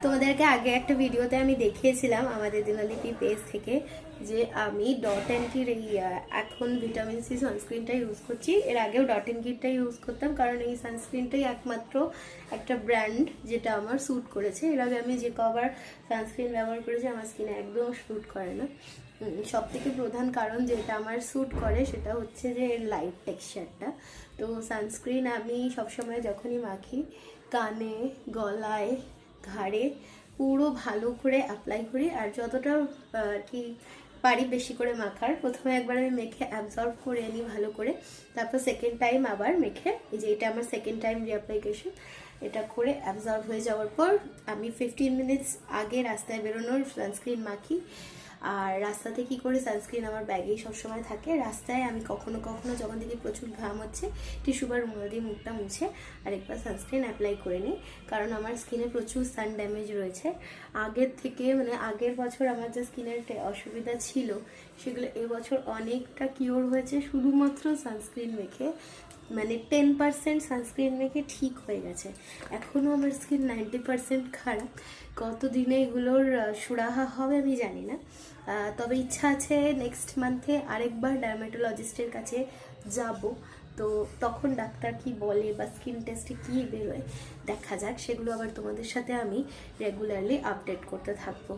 তোমাদেরকে আগে একটা ভিডিওতে আমি দেখিয়েছিলাম আমাদের দিনলিপি পেজ থেকে যে আমি ডট অ্যান্ড কির এই এখন ভিটামিন সি সানস্ক্রিনটা ইউজ করছি। এর আগেও ডট অ্যান্ড কিরটা ইউজ করতাম, কারণ এই সানস্ক্রিনটাই একমাত্র একটা ব্র্যান্ড যেটা আমার স্যুট করেছে। এর আগে আমি যে কবার সানস্ক্রিন ব্যবহার করেছি আমার স্কিনে একদম স্যুট করে না। সব থেকে প্রধান কারণ যেটা আমার স্যুট করে সেটা হচ্ছে যে এর লাইট টেক্সচারটা। তো সানস্ক্রিন আমি সবসময় যখনই মাখি কানে, গলায়, ঘাড়ে পুরো ভালো করে অ্যাপ্লাই করি, আর যতটা আর কি পারি বেশি করে মাখার। প্রথমে একবার আমি মেখে অ্যাবজর্ব করে নিই ভালো করে, তারপর সেকেন্ড টাইম আবার মেখে, এই যে এটা আমার সেকেন্ড টাইম রিঅ্যাপ্লিকেশন, এটা করে অ্যাবজর্ব হয়ে যাওয়ার পর আমি 15 মিনিটস আগে রাস্তায় বেরোনোর সানস্ক্রিন মাখি। আর রাস্তাতে কি করে সানস্ক্রিন আমার ব্যাগেই সবসময় থাকে। রাস্তায় আমি কখনো কখনো যখন দেখি প্রচুর ঘাম হচ্ছে টিস্যু বা রুমাল দিয়ে মুখটা মুছে আরেকবার সানস্ক্রিন অ্যাপ্লাই করে নিই, কারণ আমার স্কিনে প্রচুর সান ড্যামেজ রয়েছে আগের থেকে। মানে আগের বছর আমার যে স্কিনের অসুবিধা ছিল সেগুলো এবছর অনেকটা কিওর হয়েছে শুধুমাত্র সানস্ক্রিন মেখে। মানে 10% সানস্ক্রিন মেখে ঠিক হয়ে গেছে। এখনও আমার স্কিন 90% খারাপ। কতদিনে এগুলোর সুরাহা হবে আমি জানি না, তবে ইচ্ছা আছে নেক্সট মান্থে আরেকবার ডার্মাটোলজিস্টের কাছে যাব। তো তখন ডাক্তার কি বলে বা স্কিন টেস্টে কী বেরোয় দেখা যাক, সেগুলো আবার তোমাদের সাথে আমি রেগুলারলি আপডেট করতে থাকবো।